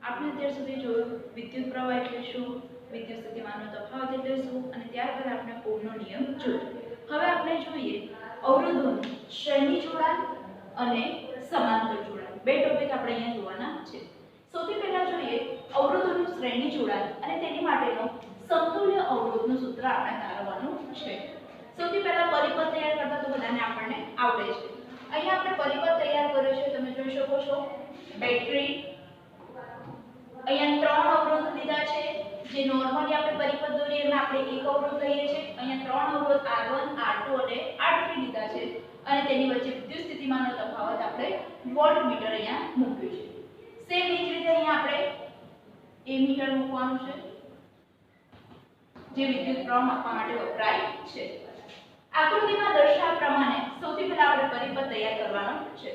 આપણે અત્યાર સુધી જોયું વિદ્યુત પ્રવાહ એટલે શું, વિદ્યુત સ્થિતિમાનનો તફાવત એટલે શું અને ત્યારબાદ આપણે ઓહમનો નિયમ જોયો. હવે આપણે જોઈએ અવરોધોનું શ્રેણી જોડાણ અને સમાંતર જોડાણ. બે ટોપિક આપણે અહીંયા જોવાના છે. સૌથી પહેલા જોઈએ અવરોધોનું શ્રેણી જોડાણ અને તેની માટેનો સમતુલ્ય અવરોધનું સૂત્ર આપણે તારવવાનું છે. સૌથી પહેલા પરિપથ તૈયાર કરતા તો બધાને આપણને આવડે છે. અહીંયા આપણે પરિપથ તૈયાર કર્યો છે, તમે જોઈ શકો છો. બેટરી, અહીંયા ત્રણ અવરોધ લીધા છે, જે નોર્મલી આપણે પરિપથ દોરીએ એમાં આપણે એક અવરોધ લઈએ છીએ. અહીંયા ત્રણ અવરોધ R1, R2 અને R3 લીધા છે અને તેની વચ્ચે વિદ્યુત સ્થિતિમાનનો તફાવત આપણે વોલ્ટમીટર અહીંયા મૂક્યું છે. સેમ એ જ રીતે અહીંયા આપણે એમીટર મૂકવાનું છે, જે વિદ્યુત પ્રવાહ માપવા માટે વપરાય છે. આકૃતિમાં દર્શાવ્યા પ્રમાણે સૌથી પહેલા આપણે પરિપથ તૈયાર કરવાનો છે,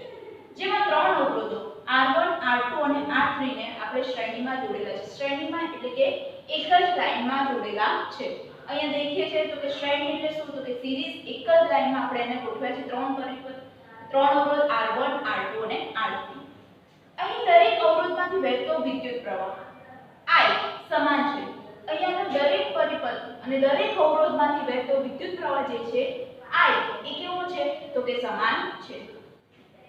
જેમાં ત્રણ અવરોધો R1, R2 અને R3 ને આપણે શ્રેણીમાં જોડેલા છે. શ્રેણીમાં એટલે કે એક જ લાઈનમાં જોડેલા છે. અહીંયા દેખીએ છે તો કે શ્રેણી એટલે શું, તો કે સિરીઝ. એક જ લાઈનમાં આપણે એને ગોઠવ્યા છે. ત્રણ પરિપથ, ત્રણ અવરોધ R1, R2 અને R3. અહીં દરેક અવરોધમાંથી વહેતો વિદ્યુત પ્રવાહ I સમાન છે. અહીંયાનો દરેક પરિપથ અને દરેક અવરોધમાંથી વહેતો વિદ્યુત પ્રવાહ જે છે I એ કેવો છે, તો કે સમાન છે.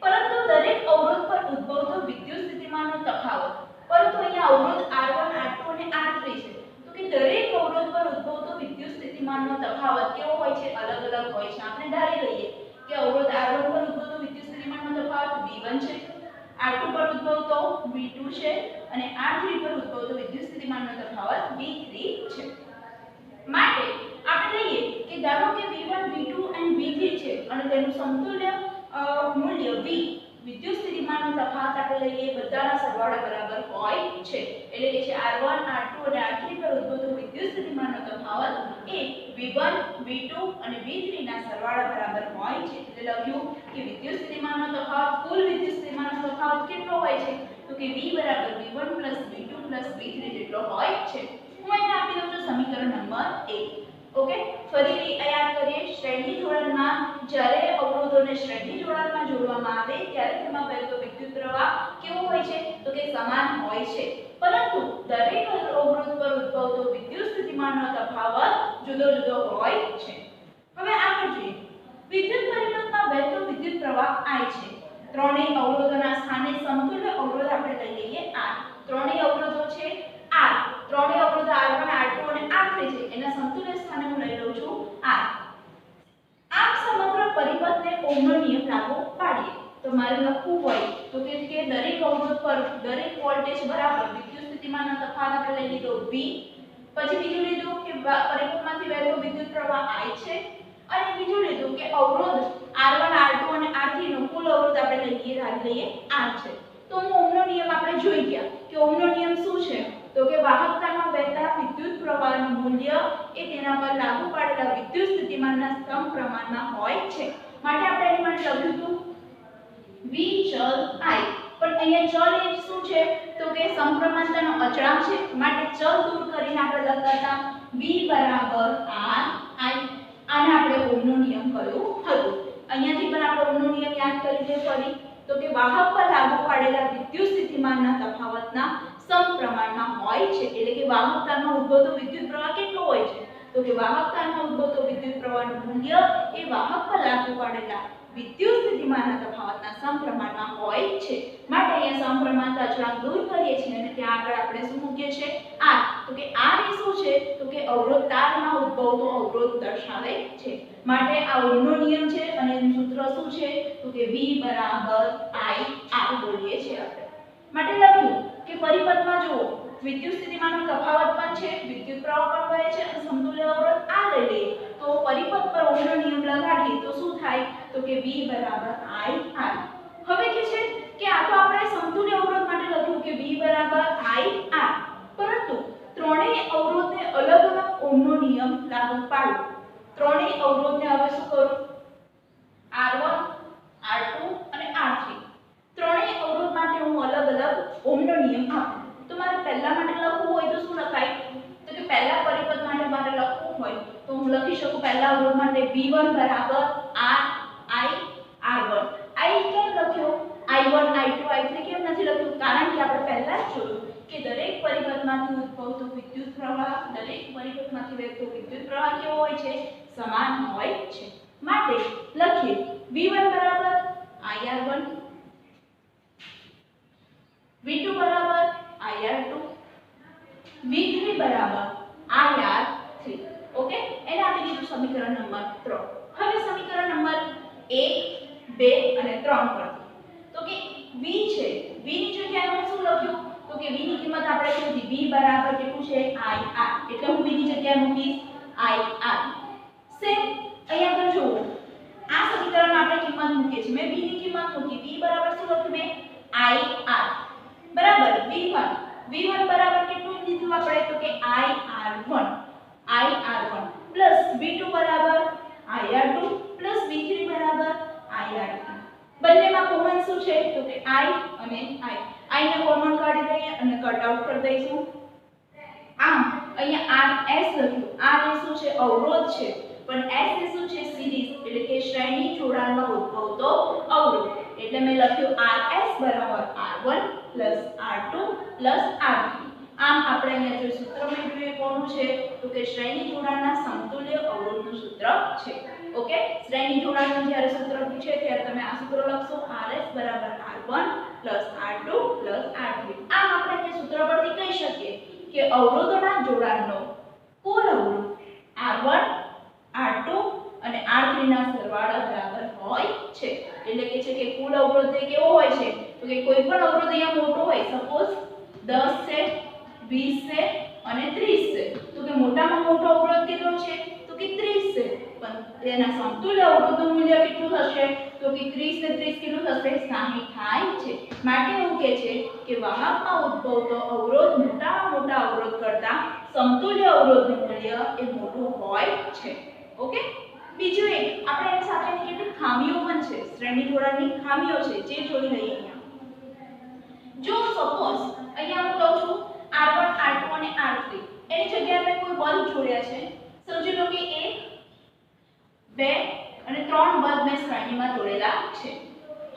પરંતુ દરેક અવરોધ પર ઉદ્ભવતો વિદ્યુત સ્થિતિમાનનો તફાવત, પરંતુ અહીંયા અવરોધ R1, R2 અને R3 છે, તો કે દરેક અવરોધ પર ઉદ્ભવતો વિદ્યુત સ્થિતિમાનનો તફાવત કેવો હોય છે, અલગ અલગ હોય છે. આપણે ધારી લઈએ કે અવરોધ R1 પર ઉદ્ભવતો વિદ્યુત સ્થિતિમાનનો તફાવત V1 છે, R2 પર ઉદ્ભવતો V2 છે અને R3 પર ઉદ્ભવતો વિદ્યુત સ્થિતિમાનનો તફાવત V3 છે. માટે આપણે લઈએ કે ધારો કે V1, V2 અને V3 છે અને તેનું સમતુલ્ય મૂલ્ય V વિદ્યુત સ્થિતિમાનનો તફાવત આપણે લઈએ બધાના સરવાળા બરાબર હોય છે. એટલે કે છે R1, R2 અને R3 પર ઉદ્ભવતો વિદ્યુત સ્થિતિમાનનો તફાવત એ V1, V2 અને V3 ના સરવાળા બરાબર હોય છે. એટલે લખ્યું કે વિદ્યુત સ્થિતિમાનનો તફાવત, કુલ વિદ્યુત સ્થિતિમાનનો તફાવત કેટલો હોય છે, તો કે V બરાબર V1 V2 V3 જેટલો હોય છે. હું અહીંયા આપી દઉં છું સમીકરણ નંબર 1. ઓકે, ફરીથી યાદ કરીએ. શ્રેણી જોડાણમાં જ્યારે અવરોધોને શ્રેણી જોડાણમાં જોડવામાં આવે ત્યારે તેમાં વહેતો વિદ્યુત પ્રવાહ કેવો હોય છે, તો કે સમાન હોય છે. પરંતુ દરેક અવરોધ પર ઉદ્ભવતો વિદ્યુત સ્થિતિમાનનો તફાવત જુદો જુદો હોય છે. હવે આગળ જોઈએ. વિદ્યુત પરિપથમાં વહેતો વિદ્યુત પ્રવાહ I છે. ત્રણેય અવરોધોના સ્થાને સમતુલ્ય અવરોધ આપણે લઈ લઈએ R. ત્રણેય અવરોધો છે R. ત્રણેય અવરોધો R1, R2 અને R3 છે. એના સમતુલ્ય સ્થાને હું લઈ લઉં છું R. આમ સમગ્ર પરિપથને ઓહમનો નિયમ લાગુ પાડીએ તો મારે લખવું હોય તો કે દરેક અવરોધ પર દરેક વોલ્ટેજ બરાબર વિદ્યુત સ્થિતિમાનનો તફાવત આપણે લઈ લીધો V. પછી બીજું લીધું કે પરિપથમાંથી વહેતો વિદ્યુત પ્રવાહ I છે અને બીજું લીધું કે અવરોધ R1, R2 અને R3 નો કુલ અવરોધ આપણે લઈએ R છે. તો હું ઓહમનો નિયમ આપણે જોઈ ગયા કે ઓહમનો નિયમ શું છે, તો કે વાહકતામાં વહેતા વિદ્યુત પ્રવાહનું મૂલ્ય એ તેના પર લાગુ પાડેલા વિદ્યુત સ્થિતિમાનના સમપ્રમાણમાં હોય છે. માટે આપણે એની માટે લખ્યું હતું V ચલ I. પણ અહીંયા ચલ એ શું છે, તો કે સમપ્રમાણતાનો અચળાંક છે. માટે ચલ દૂર કરીને આપણે લખતા હતા V બરાબર R I. આને આપણે ઓહમનો નિયમ કહ્યું હતું. અહીંયાથી પણ આપણે ઓહમનો નિયમ યાદ કરી દે ફરી, તો કે વાહક પર લાગુ પાડેલા વિદ્યુત સ્થિતિમાનના તફાવતના સમપ્રમાણમાં હોય છે. એટલે કે વાહકતામાં ઉદ્ભવતો વિદ્યુત પ્રવાહ કેટલો હોય છે, તો કે વાહકતામાં ઉદ્ભવતો વિદ્યુત પ્રવાહનું મૂલ્ય એ વાહક પર લાગુ પાડેલા વિદ્યુત સ્થિતિમાનના તફાવતના સમપ્રમાણમાં હોય છે. માટે અહીંયા સમપ્રમાણતા અચળાંક દૂર કરીએ છીએ અને ત્યાં આગળ આપણે શું મૂકીએ છીએ R. તો કે R એ શું છે, તો કે અવરોધ તારમાં ઉદ્ભવતો અવરોધ દર્શાવે છે. માટે આ ઓહમનો નિયમ છે અને એનું સૂત્ર શું છે, તો કે V બરાબર I R બોલીએ છીએ આપણે. માટે લખ્યું કે પરિપથમાં જુઓ વિદ્યુત સ્થિતિમાનનો તફાવત પણ છે, વિદ્યુત પ્રવાહ પણ વહે છે અને સમતુલ્ય અવરોધ R લઈ લઈએ તો પરિપથ પર ઓહમનો નિયમ લગાડીએ તો શું થાય, તો કે V બરાબર I R. હવે કે છે કે આ તો આપણે સમતુલ્ય અવરોધ માટે લખ્યું કે V બરાબર I R, પરંતુ ત્રણેય અવરોધને અલગ અલગ ઓહમનો નિયમ લાગુ પાડો. ત્રણેય અવરોધને હવે શું કરું, R1, R2 અને R3 ત્રણેય અવરોધ માટે હું અલગ અલગ ઓહમનો નિયમ આપું. તો મારે પહેલા માટે લખવું હોય તો શું લખાય, તો કે પહેલા પરિપથ માટે મારે લખવું હોય તો હું લખી શકું પહેલા અવરોધ માટે V1 બરાબર R I R1. I કેમ લખ્યો, I1 I2 I3 કેમ નથી લખ્યું, કારણ કે આપણે પહેલા જ જોયું કે પરિપથમાંથી ઉદ્ભવતો વિદ્યુત પ્રવાહ દરેક પરિપથમાંથી વહેતો વિદ્યુત પ્રવાહ કેવો હોય છે? સમાન હોય છે. માટે લખીએ V1 બરાબર IR1, V2 બરાબર IR2, V3 બરાબર IR3. ઓકે, એને આપી દીધું સમીકરણ નંબર 3. હવે સમીકરણ નંબર 1, 2 અને 3 પરથી તો કે V છે, V ની જગ્યાએ હું શું લખ્યું? તો કે V ની કિંમત આપણે શોધી. V બરાબર કેટલું છે? IR. એટલે હું V ની જગ્યાએ મૂકીશ IR. સેમ અહીંયા આગળ જુઓ, આ સમીકરણમાં આપણે કિંમત મૂકીએ છીએ. મેં V ની કિંમત મૂકી. V બરાબર શું લખ્યું મેં? IR બરાબર V1. V1 બરાબર કેટલું લીધું આપણે? તો કે IR1 પ્લસ V2 બરાબર IR2 પ્લસ V3 બરાબર IR3. બંનેમાં કોમન શું છે? તો કે I અને I ને કોમન કાઢી દઈએ અને કટ આઉટ કરી દઈશું. આમ અહીંયા RS લખ્યું. R એ શું છે? અવરોધ છે. પણ S એ શું છે? સિરીઝ એટલે કે શ્રેણી જોડાણમાં ઉદ્ભવતો અવરોધ. એટલે મેં લખ્યું RS બરાબર R1 R2 R3. આમ આપણે અહીંયા જે સૂત્ર મેળવ્યું એ કોનું છે? તો કે શ્રેણી જોડાણના સમતુલ્ય અવરોધનું સૂત્ર છે. ઓકે, શ્રેણી જોડાણનું જ્યારે સૂત્ર પૂછે ત્યારે તમે આ સૂત્ર લખશો RS બરાબર R1 R2 R3. આમ આપણે અહીંયા સૂત્ર પરથી કહી શકીએ કે અવરોધોના જોડાણનો કુલ અવરોધ R1 R2 અને R3 ના સરવાળા બરાબર હોય છે. એટલે કે છે કે કુલ અવરોધ એ કેવો હોય છે? તો કે કોઈ પણ અવરોધ અહીંયા મોટો હોય, સપોઝ 10 છે, 20 છે અને 30 છે, તો કે મોટામાં મોટો અવરોધ કેટલો છે? તો કે 30 છે. પણ તેના સમતુલ્ય અવરોધનું મૂલ્ય કેટલું હશે? તો કે 30 ને 30 કેટલું થશે? 60 થાય છે. માટે એવું કહે છે કે વાહકમાં ઉદ્ભવતો અવરોધ મોટામાં મોટા અવરોધ કરતાં સમતુલ્ય અવરોધનું મૂલ્ય એ મોટું હોય છે. ઓકે, બીજું એક આપણે એની સાથેની કેટલીક ખામીઓ પણ છે, શ્રેણી જોડાણની ખામીઓ છે, જે જોઈ લઈએ અહીંયા. જો સપોઝ અહીંયા હું લઉં છું R1 R2 અને R3, એની જગ્યાએ મેં કોઈ બલ્બ જોડ્યા છે. સમજી લો કે 1 2 અને 3 બલ્બ મેં શ્રેણીમાં જોડેલા છે.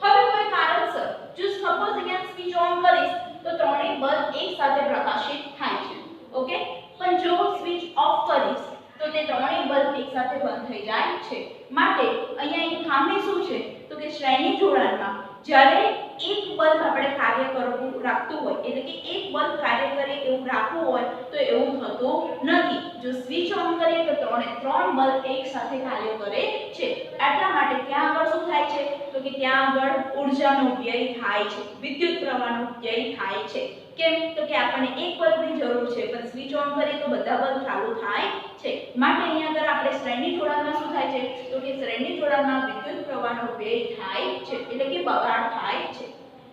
હવે કોઈ કારણસર જો સપોઝ અહીંયા સ્વિચ ઓન કરીશ તો ત્રણેય બલ્બ એકસાથે પ્રકાશિત થાય છે. ઓકે, પણ જો સ્વિચ ઓફ કરીશ તો તે ત્રણેય બલ્બ એકસાથે બંધ થઈ જાય છે. માટે અહીંયા એક ખામી શું છે? તો કે શ્રેણી જોડાણમાં જ્યારે એક બલ્બ આપણે કાર્ય કરવું રાખતું હોય, એટલે કે એક બલ્બ કાર્ય કરે એવું રાખવું હોય તો એવું થતું નથી. જો સ્વિચ ઓન કરીએ તો ત્રણ બલ્બ એક સાથે કાર્ય કરે છે. એટલા માટે ત્યાં આગળ શું થાય છે? તો કે ત્યાં આગળ ઊર્જાનો વ્યય થાય છે, વિદ્યુત પ્રવાહનો વ્યય થાય છે. કેમ? તો કે આપણને એક બલ્બની જરૂર છે, પણ સ્વિચ ઓન કરીએ તો બધા બલ્બ ચાલુ થાય છે. માટે અહીંયા આગળ આપણે શ્રેણી જોડાણમાં શું થાય છે? તો કે શ્રેણી જોડાણમાં વિદ્યુત પ્રવાહનો વ્યય થાય છે, એટલે કે બગાડ થાય છે.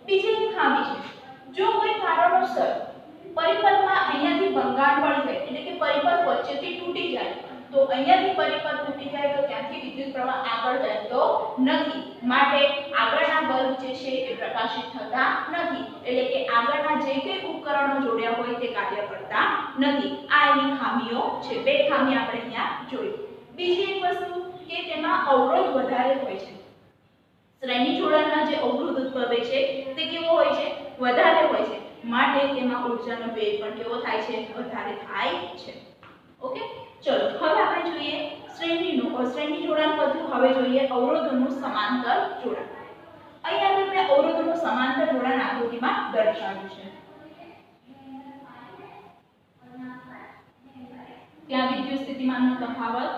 બીજી એક ખામી છે, જો કોઈ કારણોસર પરિપથમાં અહીંયાથી ભંગાણ પડી જાય, એટલે કે પરિપથ વચ્ચેથી તૂટી જાય, તો અહીંયાથી પરિપથ તૂટી જાય તો ત્યાંથી વિદ્યુત પ્રવાહ આગળ વહેતો નથી. માટે આગળના બલ્બ જે છે એ પ્રકાશિત થતા નથી, એટલે કે આગળના જે કંઈ ઉપકરણો જોડ્યા હોય તે કાર્ય કરતા નથી. આ એની ખામીઓ છે. બે ખામી આપણે અહીંયા જોઈ. બીજી એક વસ્તુ કે તેમાં અવરોધ વધારે હોય છે. શ્રેણી જોડાણના જે અવરોધ ઉદ્ભવે છે તે કેવો હોય છે? વધારે હોય છે. માટે તેમાં ઊર્જાનો વ્યય પણ કેવો થાય છે? વધારે થાય છે. ઓકે, ચલો હવે આપણે જોઈએ શ્રેણી જોડાણ પછી હવે જોઈએ અવરોધોનું સમાંતર જોડાણ. અહીંયા મેં અવરોધોનું સમાંતર જોડાણ આકૃતિમાં દર્શાવ્યું છે. ત્યાં વિદ્યુત સ્થિતિમાનનો તફાવત.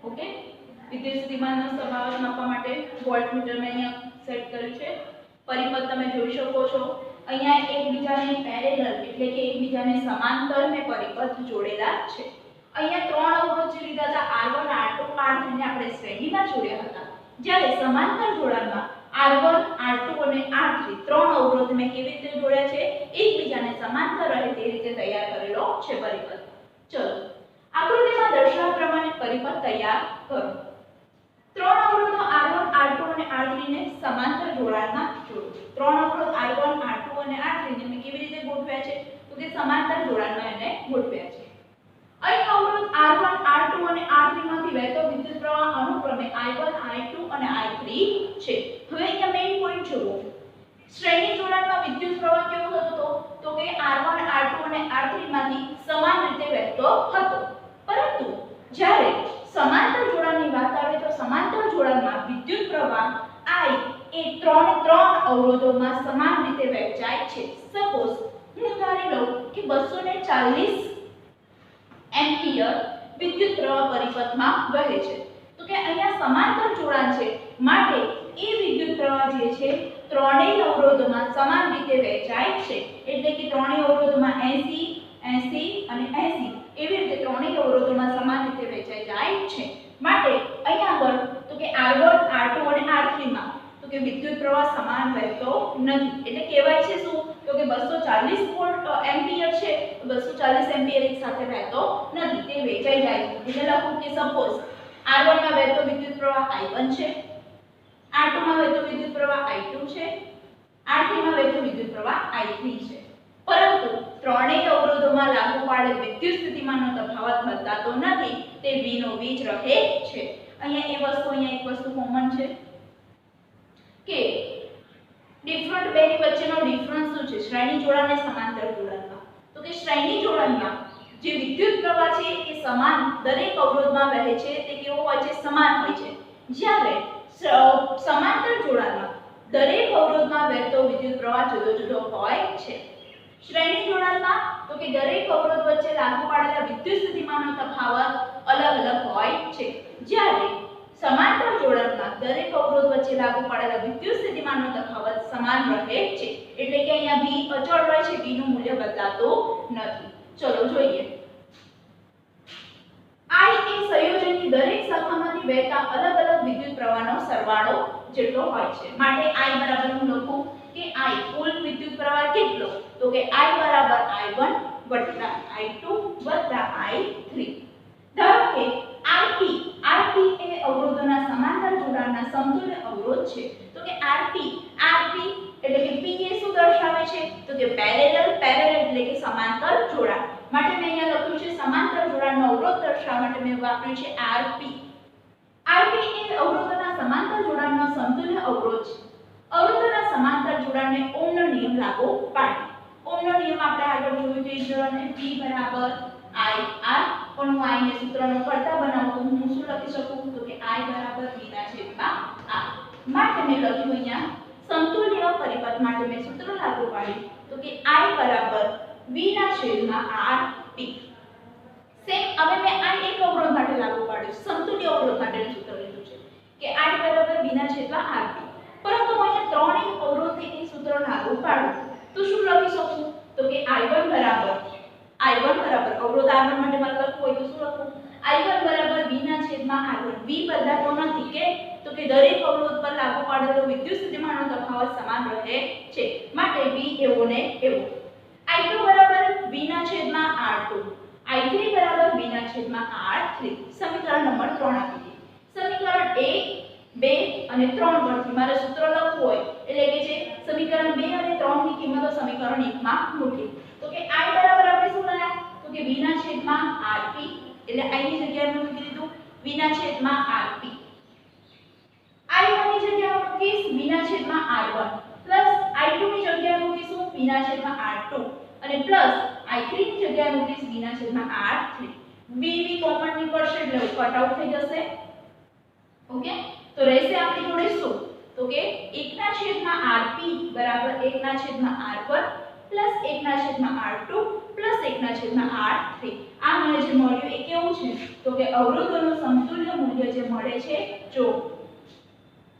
ઓકે, વિદ્યુત સ્થિતિમાનનો તફાવત માપવા માટે વોલ્ટમીટર મેં અહીંયા સેટ કર્યું છે. પરિપથ તમે જોઈ શકો છો. અહીંયા એકબીજાને પેરેલલ એટલે કે એકબીજાને સમાંતર મેં પરિપથ જોડેલા છે. અહીંયા ત્રણ અવરોધ જે લીધા હતા R1 R2 R3 ને આપણે શ્રેણીમાં જોડ્યા હતા. જ્યારે સમાંતર જોડાણમાં R1 R2 અને R3 ત્રણ અવરોધ મેં કેવી રીતે જોડ્યા છે? એકબીજાને સમાંતર રહે તે રીતે તૈયાર કરેલો છે પરિપથ. ચલો આકૃતિમાં દર્શાવ્યા પ્રમાણે પરિપથ તૈયાર કરો. ત્રણ અવરોધો R1 R2 અને R3 ને સમાંતર જોડાણમાં જોડો. ત્રણ અવરોધ R1 R2 અને R3 ને મેં કેવી રીતે ગોઠવ્યા છે? તો કે સમાંતર જોડાણમાં એને ગોઠવ્યા છે. અહીં અવરોધ R1 R2 અને R3 માંથી વહેતો વિદ્યુત પ્રવાહ અનુક્રમે I1 I2 અને I3 છે. હવે અહીંયા મેઈન પોઈન્ટ જુઓ. શ્રેણી જોડાણમાં વિદ્યુત પ્રવાહ કેવો થતો હતો તો કે R1 R2 અને R3 માંથી સમાન રીતે વહેતો હતો, પરંતુ જ્યારે સમાંતર જોડાણની વાત આવે તો સમાંતર જોડાણમાં વિદ્યુત પ્રવાહ I એ ત્રણ અવરોધોમાં સમાન રીતે વહેંચાય છે. સપોઝ હું ધારી લઉં કે 240 એમ્પિયર વિદ્યુત પ્રવાહ પરિપથમાં વહે છે, તો કે અહીંયા સમાંતર જોડાણ છે માટે એ વિદ્યુત પ્રવાહ જે છે ત્રણેય અવરોધોમાં સમાન રીતે વહેંચાય છે, એટલે કે ત્રણેય અવરોધોમાં 80 80 અને 80 એવી રીતે ત્રણેય અવરોધોમાં સમાન રીતે વહેંચાઈ જાય છે. માટે અહીંયા આગળ તો કે R1 R2 અને R3 માં તો કે વિદ્યુત પ્રવાહ સમાન વહેતો નથી, એટલે કહેવાય છે શું તો કે 240 વોલ્ટ એમ્પિયર છે, 240 એમ્પિયર એક સાથે વહેતો નથી, તે વહેંચાઈ જાય છે. એટલે લખું કે સપોઝ R1 માં વહેતો વિદ્યુત પ્રવાહ I1 છે, R2 માં વહેતો વિદ્યુત પ્રવાહ I2 છે, R3 માં વહેતો વિદ્યુત પ્રવાહ I3 છે, પરંતુ ત્રણેય અવરોધોમાં લાગુ પાડેલ વિદ્યુત સ્થિતિમાનનો તફાવત બદલાતો નથી, તે V નો V જ રહે છે. અહીંયા એક વસ્તુ કોમન છે કે ડિફરન્ટ બેની વચ્ચેનો ડિફરન્સ શું છે શ્રેણી જોડાણ અને સમાંતર જોડાણમાં, તો કે શ્રેણી જોડાણમાં જે વિદ્યુત પ્રવાહ છે એ સમાન દરેક અવરોધમાં વહે છે, તે કેવો હોય છે સમાન હોય છે, જ્યારે સમાંતર જોડાણમાં દરેક અવરોધમાં વહેતો વિદ્યુત પ્રવાહ જુદો જુદો હોય છે. શ્રેણી જોડાણમાં તો કે દરેક અવરોધ વચ્ચે લાગુ પાડેલા વિદ્યુત સ્થિતિમાનનો તફાવત અલગ અલગ હોય છે, જ્યારે સમાંતર જોડાણમાં દરેક અવરોધ વચ્ચે લાગુ પાડેલા વિદ્યુત સ્થિતિમાનનો તફાવત સમાન રહે છે, એટલે કે અહીંયા V અચળ હોય છે, V નું મૂલ્ય બદલાતું નથી. ચલો જોઈએ. I એ સંયોજનની દરેક શાખામાંથી વહેતા અલગ અલગ વિદ્યુત પ્રવાહનો સરવાળો જેટલો હોય છે, માટે I બરાબર હું લખું કે I કુલ વિદ્યુત પ્રવાહ કેટલો તો કે I બરાબર I1 વત્તા I2 વત્તા I3. ધારો કે Rp એ અવરોધોના સમાંતર જોડાણના સમતુલ્ય અવરોધ છે, તો કે Rp એટલે કે P એ શું દર્શાવે છે તો કે પેરેલલ એટલે કે સમાંતર જોડાણ, માટે મેં અહીંયા લખ્યું છે સમાંતર જોડાણનો અવરોધ દર્શાવવા માટે મેં વાપર્યું છે Rp એ અવરોધોના સમાંતર જોડાણનો સમતુલ્ય અવરોધ છે. અવરોધોના સમાંતર જોડાણને ઓહમનો નિયમ લાગુ પાડે. ઓહમનો નિયમ આપણે આગળ જોયું કે જોડાણને P બરાબર IR, પણ હું I ને સૂત્રનો કરતા બનાવું તો હું શું લખી શકું તો કે I બરાબર V ના છેદમાં R. માટે મેં લખ્યું અહીંયા સમતુલ્ય પરિપથ માટે મેં સૂત્ર લાગુ પાડ્યું તો કે I બરાબર V ના છેદમાં RP. સેમ હવે મેં આ એક અવરોધ માટે લાગુ પાડ્યું, સમતુલ્ય અવરોધ માટેનું સૂત્ર લીધું છે કે I બરાબર V ના છેદમાં RP, પરંતુ અહીંયા ત્રણેય અવરોધે એ સૂત્ર લાગુ પાડ્યું તો શું લખી શકું તો કે I1 બરાબર અવરોધ R1 માટે મારે લખવું હોય તો શું લખું I1 બરાબર V ના છેદમાં R1. V બદલાતો નથી કે તો કે દરેક અવરોધ પર લાગુ પાડેલો વિદ્યુત સ્થિતિમાનનો તફાવત સમાન રહે છે, માટે V એવો ને એવો. I2 બરાબર V ના છેદમાં R2, I3 બરાબર V ના છેદમાં R3. સમીકરણ નંબર 3 આપી દીધું. સમીકરણ 1 2 અને 3 પરથી મારે સૂત્ર લખવું હોય એટલે કે જે સમીકરણ 2 અને 3 ની કિંમતો સમીકરણ 1 માં મૂકી તો કે I બરાબર આપણે શું લખ્યા તો કે V ના છેદમાં RP, એટલે I ની જગ્યાએ મેં મૂકી દીધું V ના છેદમાં RP. I1 ની જગ્યાએ મૂકીશ V ના છેદમાં R1 પ્લસ I2 ની જગ્યાએ મૂકીશું V ના છેદમાં R2 અને પ્લસ I3 ની જગ્યાએ મૂકીશ V ના છેદમાં R3. V કોમન નીકળશે એટલે કટ આઉટ થઈ જશે. ઓકે, તો રહેશે આપણી જોડે શું તો કે 1/Rp બરાબર 1/R1 plus 1/R2 plus 1/R3. આ મને જે મળ્યું એ કેવું છે તો કે અવરોધોનું સમતુલ્ય મૂલ્ય જે મળે છે જો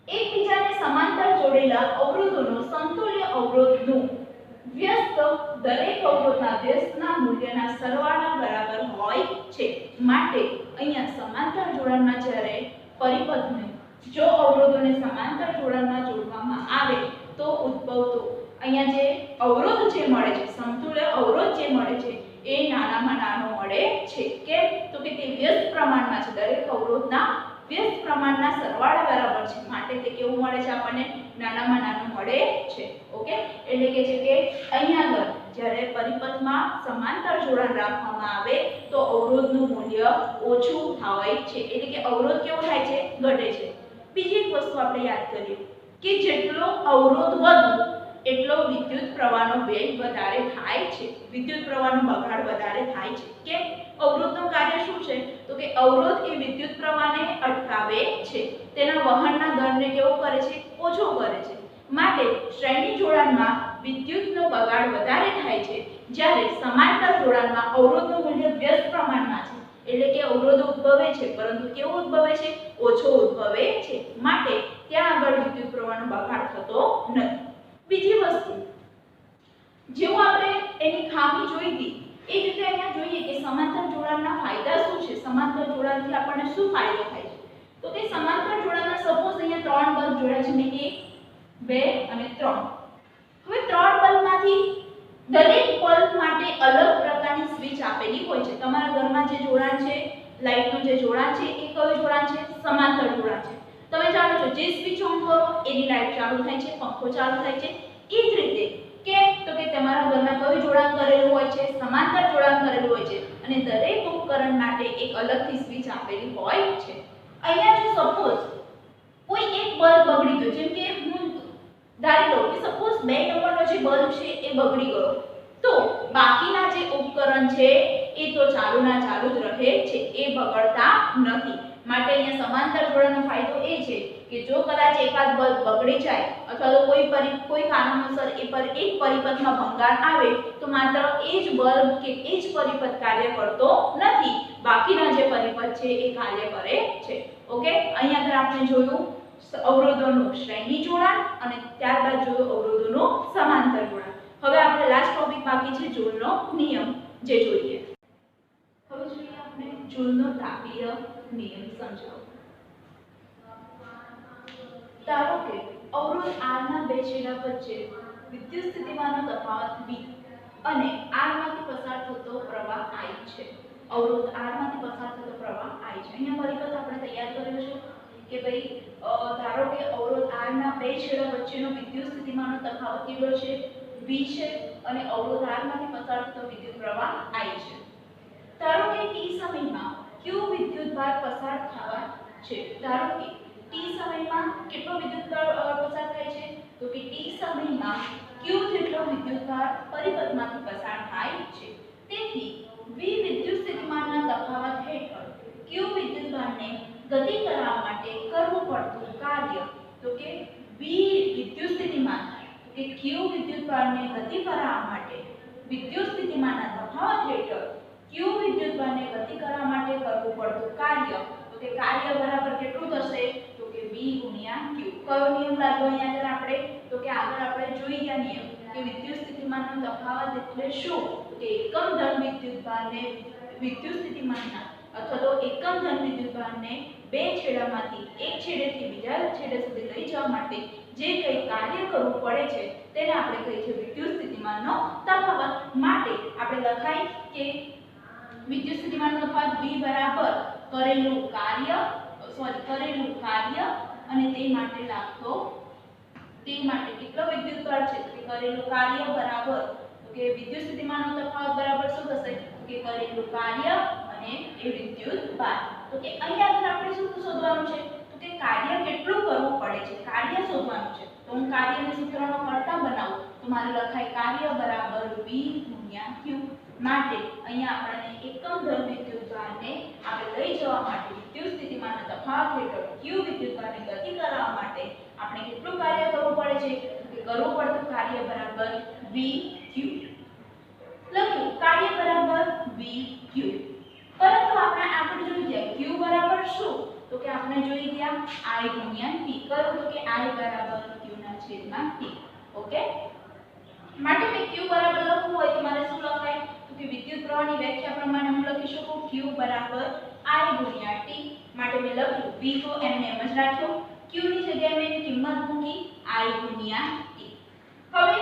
એકબીજાને સમાંતર જોડેલા અવરોધોનો સમતુલ્ય અવરોધનું વ્યસ્ત દરેક અવરોધના વ્યસ્તના મૂલ્યના સરવાળા બરાબર હોય છે, માટે અહીંયા સમાંતર જોડાણમાં જ્યારે પરિપથને જો અવરોધોને સમાંતર જોડાણમાં જોડવામાં આવે તો ઉદ્ભવતો અહીંયા જે અવરોધ જે મળે છે સમતુલ્ય અવરોધ જે મળે છે એ નાનામાં નાનો મળે છે. કેમ તો કે તે વ્યસ્ત પ્રમાણમાં છે, દરેક અવરોધના વ્યસ્ત પ્રમાણના સરવાળા બરાબર છે, માટે તે કેવું મળે છે આપણને નાનામાં નાનું મળે છે. ઓકે, એટલે કે છે કે અહીંયા આગળ જ્યારે પરિપથમાં સમાંતર જોડાણ રાખવામાં આવે તો અવરોધનું મૂલ્ય ઓછું થાય છે, એટલે કે અવરોધ કેવો થાય છે ઘટે છે. બીજી એક વસ્તુ આપણે યાદ કરીએ કે જેટલો અવરોધ વધુ એટલો વિદ્યુત પ્રવાહનો વેગ વધારે થાય છે, વિદ્યુત પ્રવાહનો બગાડ વધારે થાય છે. કેમ? અવરોધનું કાર્ય શું છે? તો કે અવરોધ એ વિદ્યુત પ્રવાહને અટકાવે છે, તેના વહનના દરને કેવો કરે છે? ઓછો કરે છે. માટે શ્રેણી જોડાણમાં વિદ્યુતનો બગાડ વધારે થાય છે, જ્યારે સમાંતર જોડાણમાં અવરોધનું મૂલ્ય વ્યસ્ત પ્રમાણમાં છે. એટલે કે અવરોધ ઉદ્ભવે છે, પરંતુ કેવો ઉદ્ભવે છે? ઓછો ઉદ્ભવે છે. માટે ત્યાં આગળ વિદ્યુત પ્રવાહનો બગાડ થતો નથી. બીજી વસ્તુ, જેવું આપણે એની ખામી જોઈ હતી એ રીતે અહીંયા જોઈએ કે સમાંતર જોડાણના ફાયદા શું છે, સમાંતર જોડાણથી આપણને શું ફાયદો થાય છે? તો કે સમાંતર જોડાણમાં સપોઝ અહીંયા ત્રણ બલ્બ જોડ્યા છે, મેં 1 2 અને 3. હવે ત્રણ બલ્બમાંથી દરેક બલ્બ માટે અલગ પ્રકારની સ્વિચ આપેલી હોય છે. તમારા ઘરમાં જે જોડાણ છે, લાઇટનું જે જોડાણ છે, એ કયું જોડાણ છે? સમાંતર જોડાણ છે. તમે જાણો છો જે સ્વિચ ઓન કરો એની લાઇટ ચાલુ થાય છે, પંખો ચાલુ થાય છે. એ જ રીતે કેમ? તો કે તમારા ઘરમાં કયું જોડાણ કરેલું હોય છે? સમાંતર જોડાણ કરેલું હોય છે, અને દરેક ઉપકરણ માટે એક અલગથી સ્વિચ આપેલી હોય છે. અહીંયા જો સપોઝ કોઈ એક બલ્બ બગડી ગયો, જેમ કે હું ધારી લો કે સપોઝ 2 નંબરનો જે બલ્બ છે એ બગડી ગયો, તો બાકીના જે ઉપકરણ છે એ તો ચાલુના ચાલુ જ રહે છે, એ બગડતા નથી. માટે અહીંયા સમાંતર જોડાણનો ફાયદો એ છે કે જો કદાચ એકાદ બલ્બ બગડી જાય અથવા તો કોઈ કારણોસર એક પરિપથમાં ભંગાણ આવે તો માત્ર એ જ બલ્બ કે એ જ પરિપથ કાર્ય કરતો નથી, બાકીના જે પરિપથ છે એ કાર્ય કરે છે. ઓકે, અહીંયા આગળ આપણે જોયું અવરોધોનું શ્રેણી જોડાણ અને ત્યારબાદ જોયું અવરોધોનું સમાંતર જોડાણ. હવે આપણે લાસ્ટ ટોપિક બાકી છે જૂલનો નિયમ, જે જોઈએ. હવે જોઈએ આપણે જૂલનો તાપીય નિયમ સમજાવો. ધારો કે અવરોધ R ના બે છેડા વચ્ચે વિદ્યુત સ્થિતિમાનનો તફાવત V અને R માંથી પસાર થતો પ્રવાહ I છે. અવરોધ R માંથી પસાર થતો પ્રવાહ I છે. અહીંયા પરિપથ આપણે તૈયાર કરેલો છે કે ભાઈ ધારો કે અવરોધ R ના બે છેડા વચ્ચેનો વિદ્યુત સ્થિતિમાનનો તફાવત કેટલો છે? V છે, અને અવરોધ R માંથી પસાર થતો વિદ્યુત પ્રવાહ I છે. ધારો કે t સમયમાં q વિદ્યુતભાર પસાર થવા છે. ધારો કે t સમયમાં કેટલો વિદ્યુતભાર પસાર થાય છે? તો કે t સમયમાં q જેટલો વિદ્યુતભાર પરિપથમાંથી પસાર થાય છે. તેથી v વિદ્યુત સ્થિતિમાનના તફાવત હેઠળ q વિદ્યુતભારને ગતિ કરાવવા માટે કરવું પડતું કાર્ય, તો કે v વિદ્યુત સ્થિતિમાન કે q વિદ્યુતભારને ગતિ કરાવવા માટે વિદ્યુત સ્થિતિમાનના તફાવત હેઠળ q વિદ્યુતભારને ગતિ કરવા માટે કરવું પડતું કાર્ય, તો કે કાર્ય બરાબર કેટલું થશે? તો કે v ગુણ્યા q. કયો નિયમ લાગ્યો અહીંયા આગળ આપણે? તો કે આગળ આપણે જોઈ ગયા નિયમ કે વિદ્યુત સ્થિતિમાનનો તફાવત એટલે શું? તો કે એકમ ધન વિદ્યુતભારને વિદ્યુત સ્થિતિમાનના અથવા તો એકમ ધન વિદ્યુતભારને બે છેડામાંથી એક છેડેથી બીજા છેડે સુધી લઈ જવા માટે જે કંઈ કાર્ય કરવું પડે છે તેને આપણે કહીએ છીએ વિદ્યુત સ્થિતિમાનનો તફાવત. માટે આપણે લખાય કે વિદ્યુત સ્થિતિમાનનો તફાવત V બરાબર કરેલું કાર્ય અને તે માટે કેટલો વિદ્યુતભાર છે? કે કરેલું કાર્ય બરાબર, તો કે વિદ્યુત સ્થિતિમાનનો તફાવત બરાબર શું થશે? કે કરેલું કાર્ય અને એ વિદ્યુતભાર. તો કે અહીંયા આગળ આપણે શું શોધવાનું છે? તો કે કાર્ય કેટલું કરવું પડે છે, કાર્ય શોધવાનું છે. તો હું કાર્યને સૂત્રનો કરતા બનાવું તો મારે લખાય કાર્ય બરાબર V ગુણ્યા Q. માટે અહીંયા આપણને એકમ ધન વિદ્યુતભારને આપણે લઈ જવા માટે વિદ્યુત સ્થિતિમાનના તફાવત હેઠળ q વિદ્યુતભારને ગતિ કરાવવા માટે આપણે કેટલું કાર્ય કરવું પડે છે? કે કરવું પડતું કાર્ય બરાબર VQ. લખ્યું કાર્ય બરાબર VQ. પરંતુ આપણે આગળ જોઈ ગયા q બરાબર શું? તો કે આપણે જોઈ ગયા I ગુણ્યા T. કરું તો કે I બરાબર q ના છેદમાં T. ઓકે, માટે મેં q બરાબર લખવું હોય તો મારે શું લખાય? તો કે વિદ્યુત પ્રવાહની વ્યાખ્યા પ્રમાણે હું લખી શકું q બરાબર I ગુણ્યા T. માટે મેં લખ્યું v તો એમને એમ જ રાખ્યો, q ની જગ્યાએ મેં કિંમત મૂકી I ગુણ્યા T. હવે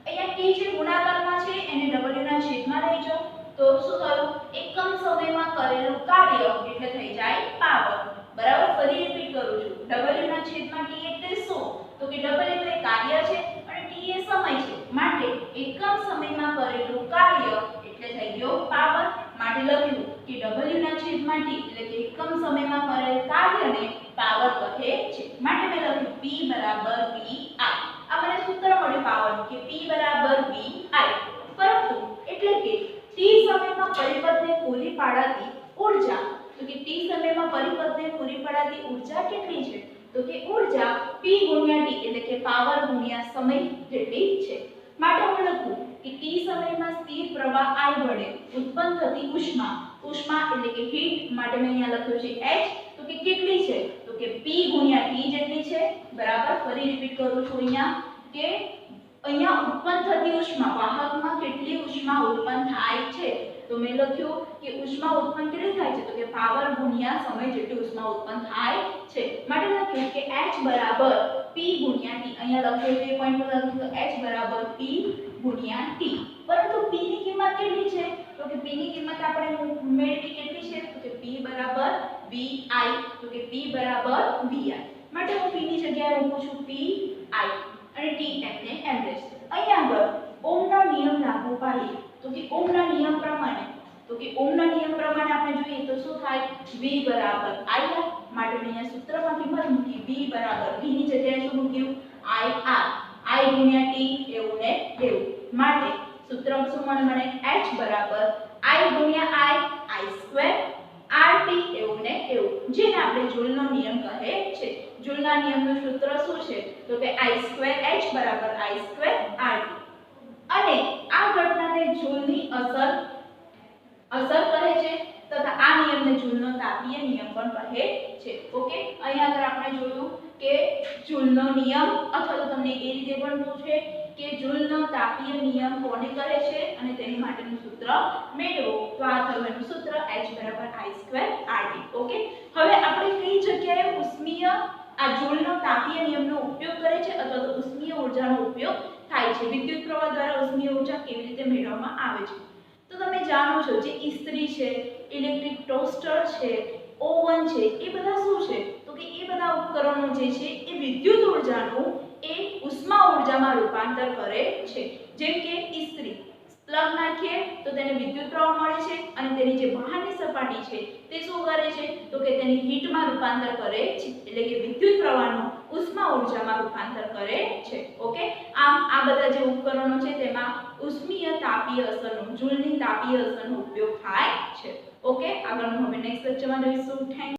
અહીંયા T જે ગુણાકારમાં છે એને w ના છેદમાં લઈ જાઓ તો શું થયું? એકમ સમયમાં કરેલું કાર્ય એટલે થઈ જાય પાવર. બરાબર, ફરી રિપીટ કરું છું, w ના છેદમાં T એટલે શું? તો કે w એ કાર્ય છે અને T એ સમય છે. માટે એકમ સમયમાં કરેલું કાર્ય એટલે થઈ ગયો પાવર. માટે લખ્યું કે w ના છેદમાં T એટલે કે એકમ સમયમાં કરેલ કાર્યને પાવર કહે છે. માટે મેં લખ્યું P બરાબર VI. આ મને સૂત્ર મળ્યું પાવરનું કે P બરાબર VI, પરંતુ એટલે કે t સમયમાં પરિપથને પૂરી પાડાતી ઊર્જા, તો કે t સમયમાં પરિપથને પૂરી પાડાતી ઊર્જા કેટલી છે? તો કે ઊર્જા P ગુણ્યા t એટલે કે પાવર ગુણ્યા સમય જેટલી છે. માટે હું લખું કે t સમયમાં સ્થિર પ્રવાહ I વડે ઉત્પન્ન થતી ઉષ્મા, ઉષ્મા એટલે કે હીટ માટે મેં અહીંયા લખ્યું છે h, તો કે કેટલી છે? તો કે P ગુણ્યા t જેટલી છે. બરાબર, ફરી રિપીટ કરું છું અહીંયા કે અહીંયા ઉત્પન્ન થતી ઉષ્મા, વાહકમાં કેટલી ઉષ્મા ઉત્પન્ન થાય છે? તો મેં લખ્યું કે ઉષ્મા ઉત્પન્ન કેટલી થાય છે? તો કે પાવર ગુણ્યા સમય જેટલી ઉષ્મા ઉત્પન્ન થાય છે. માટે લખ્યું કે h બરાબર P ગુણ્યા t. અહીંયા લખ્યું છે પોઈન્ટ પર લખ્યું કે h બરાબર P ગુણ્યા t. પરંતુ p ની કિંમત કેટલી છે? તો કે p ની કિંમત આપણે મેળવી કેટલી છે? તો કે p બરાબર VI, તો કે p બરાબર VI. માટે હું p ની જગ્યાએ મૂકું છું PI અને t એમને એમ રહેશે. અહીંયા આગળ ઓહમનો નિયમ લાગુ પાડીએ તો કે ઓહમના નિયમ પ્રમાણે, તો કે ઓહમના નિયમ પ્રમાણે આપણે જોઈએ તો શું થાય? V બરાબર IR. માટે મેં અહીંયા સૂત્રમાં કિંમત મૂકી V બરાબર, V ની જગ્યાએ શું મૂક્યું? IR, I ગુણ્યા t એવું ને એવું. માટે સૂત્ર શું મને h બરાબર I ગુણ્યા I સ્ક્વેર RT એવું ને એવું, જેને આપણે જૂલનો નિયમ કહે છે. જૂલના નિયમનું સૂત્ર શું છે? તો કે I સ્ક્વેર h બરાબર I સ્ક્વેર RT. અને આ ઘટનાને જૂલની અસર કહે છે તથા આ નિયમને જૂલનો તાપીય નિયમ પણ કહે છે. ઓકે, અહીંયા આગળ આપણે જોયું કે જૂલનો નિયમ, અથવા તો તમને એ રીતે પણ પૂછે કે જૂલનો તાપીય નિયમ કોને કહે છે અને તેની માટેનું સૂત્ર મેળવો. તો આ થયું એનું સૂત્ર h બરાબર I સ્ક્વેર RT. ઓકે, હવે આપણે કઈ જગ્યાએ ઉષ્મીય આ જૂલનો તાપીય નિયમનો ઉપયોગ કરે છે અથવા તો ઉષ્મીય ઊર્જાનો ઉપયોગ થાય છે? વિદ્યુત પ્રવાહ દ્વારા ઉષ્મીય ઊર્જા કેવી રીતે મેળવવામાં આવે છે? તો તમે જાણો છો જે ઇસ્ત્રી છે, ઇલેક્ટ્રિક ટોસ્ટર છે, ઓવન છે, એ બધા શું છે? તો કે એ બધા ઉપકરણો જે છે એ વિદ્યુત ઊર્જાનું એ ઉષ્મા ઊર્જામાં રૂપાંતર કરે છે. જેમ કે ઇસ્ત્રી, પ્લગ નાખીએ તો તેને વિદ્યુત પ્રવાહ મળે છે અને તેની જે બહારની સપાટી છે તે શું કરે છે? તો કે તેની હીટમાં રૂપાંતર કરે છે, એટલે કે વિદ્યુત પ્રવાહનું ઉષ્મા ઊર્જામાં રૂપાંતર કરે છે. ઓકે, આમ આ બધા જે ઉપકરણો છે તેમાં ઉષ્મીય તાપીય અસરનો, જૂલની તાપીય અસરનો ઉપયોગ થાય છે. ઓકે, આગળનું હવે નેક્સ્ટ લેક્ચરમાં જોઈશું. થેન્ક